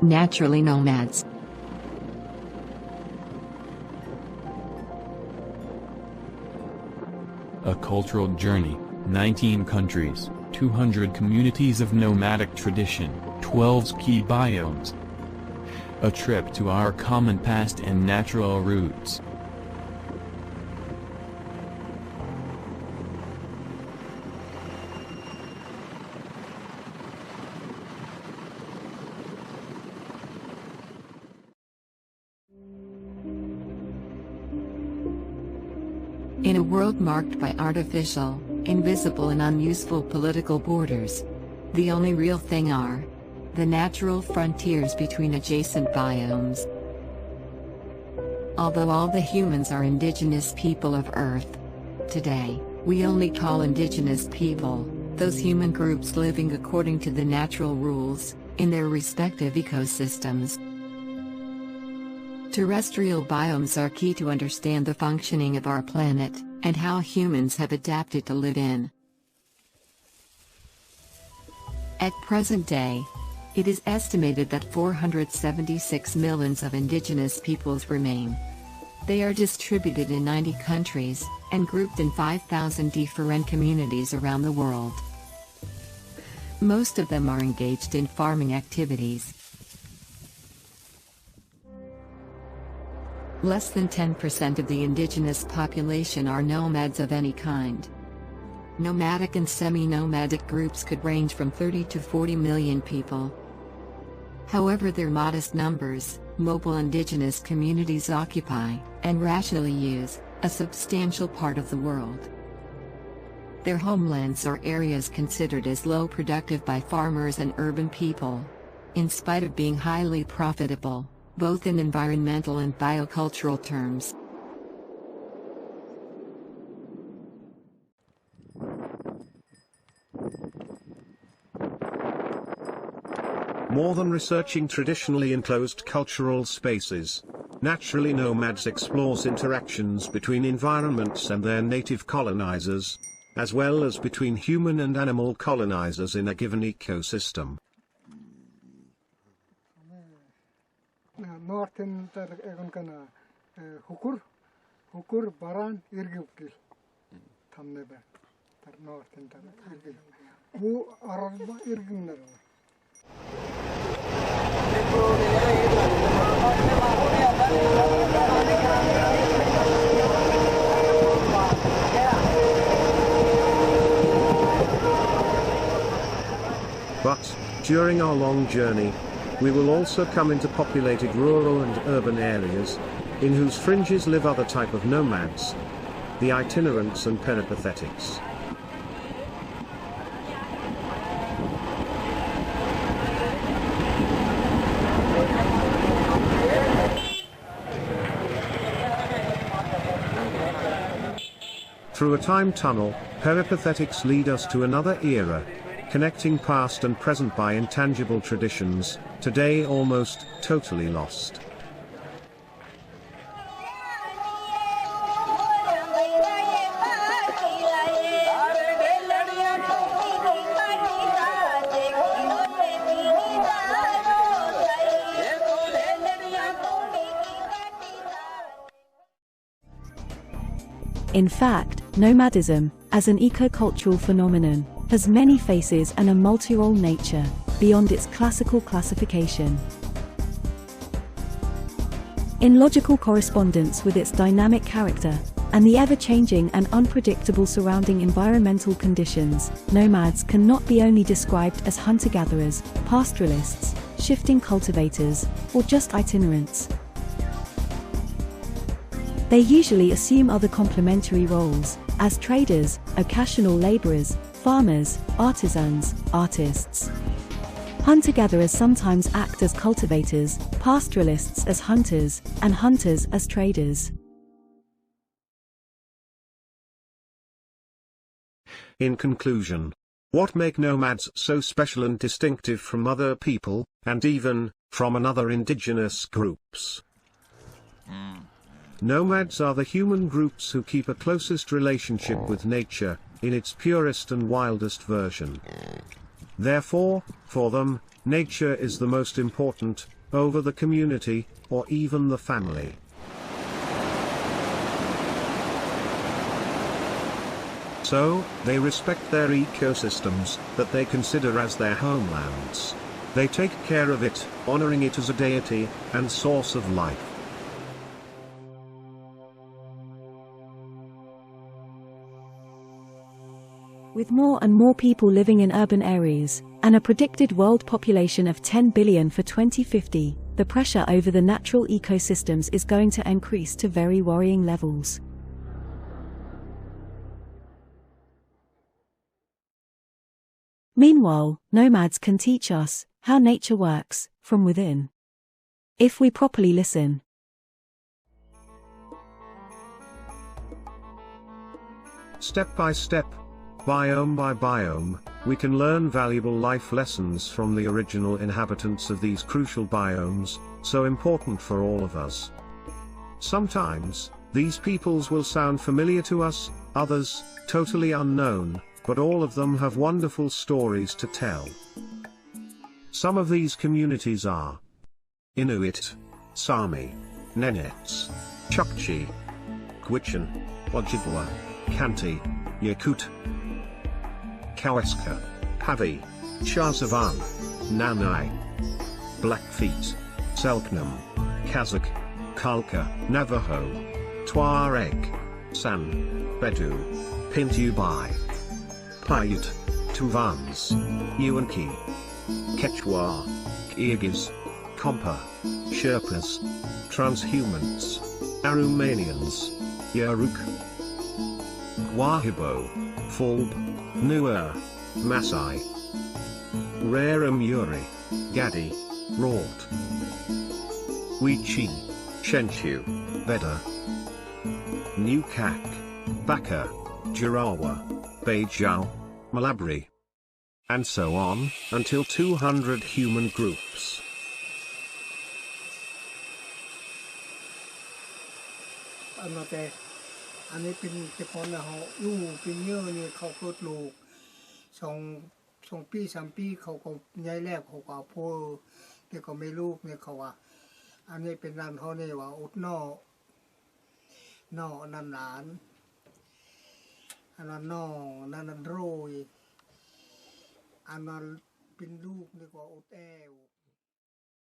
Naturally nomads. A cultural journey, 19 countries, 200 communities of nomadic tradition, 12 key biomes. A trip to our common past and natural roots. In a world marked by artificial, invisible and unuseful political borders, the only real thing are the natural frontiers between adjacent biomes. Although all the humans are indigenous people of Earth, today, we only call indigenous people those human groups living according to the natural rules in their respective ecosystems. Terrestrial biomes are key to understand the functioning of our planet, and how humans have adapted to live in. At present day, it is estimated that 476 millions of indigenous peoples remain. They are distributed in 90 countries, and grouped in 5,000 different communities around the world. Most of them are engaged in farming activities. Less than 10% of the indigenous population are nomads of any kind. Nomadic and semi-nomadic groups could range from 30 to 40 million people. However, their modest numbers, mobile indigenous communities occupy, and rationally use, a substantial part of the world. Their homelands are areas considered as low productive by farmers and urban people, in spite of being highly profitable, both in environmental and biocultural terms. More than researching traditionally enclosed cultural spaces, Naturally Nomads explores interactions between environments and their native colonizers, as well as between human and animal colonizers in a given ecosystem. Northern egon kana hukur baran irgukil thamnebe tar northern tar irgil bu aralba irginler. But, during our long journey, we will also come into populated rural and urban areas, in whose fringes live other type of nomads, the itinerants and peripathetics. Through a time tunnel, peripathetics lead us to another era, connecting past and present by intangible traditions, today almost totally lost. In fact, nomadism, as an eco-cultural phenomenon, has many faces and a multi-role nature, beyond its classical classification. In logical correspondence with its dynamic character, and the ever-changing and unpredictable surrounding environmental conditions, nomads can not be only described as hunter-gatherers, pastoralists, shifting cultivators, or just itinerants. They usually assume other complementary roles, as traders, occasional laborers, farmers, artisans, artists. Hunter-gatherers sometimes act as cultivators, pastoralists as hunters, and hunters as traders. In conclusion, what make nomads so special and distinctive from other people, and even from other indigenous groups? Nomads are the human groups who keep a closest relationship with nature, in its purest and wildest version. Therefore, for them, nature is the most important, over the community, or even the family. So, they respect their ecosystems, that they consider as their homelands. They take care of it, honoring it as a deity, and source of life. With more and more people living in urban areas, and a predicted world population of 10 billion for 2050, the pressure over the natural ecosystems is going to increase to very worrying levels. Meanwhile, nomads can teach us how nature works from within, if we properly listen. Step by step, biome by biome, we can learn valuable life lessons from the original inhabitants of these crucial biomes, so important for all of us. Sometimes, these peoples will sound familiar to us, others, totally unknown, but all of them have wonderful stories to tell. Some of these communities are Inuit, Sami, Nenets, Chukchi, Gwich'in, Ojibwa, Khanty, Yakut, Kaweska, Pavi, Chazavan, Nanai, Blackfeet, Selknam, Kazakh, Khalkha, Navajo, Tuareg, San, Bedu, Pintubai, Paiute, Tuvans, Yuanki, Quechua, Kyrgyz, Kompa, Sherpas, Transhumans, Aromanians, Yaruk, Wahibo, Fulb, Nuer, Masai, Raramuri, Gadi, Rort, Wichi, Shenchu, Veda, Nukak, Baka, Jarawa, Beijiao, Malabri, and so on, until 200 human groups. อันนี้เป็นเฉพาะนะเขาอยู่เป็นเยอะนี่เขาเกิดลูก2 ปี 3 ปีเขาก็ย้ายแรกเขาก็พ่อนี่ก็ไม่ลูกเนี่ยเขาว่าอันนี้เป็นร้านเขาเนี่ยว่าอุดนอนั่นหลานอันนั้นน้องนั่นโรยอันนั้นเป็นลูกนี่ก็อุดแอว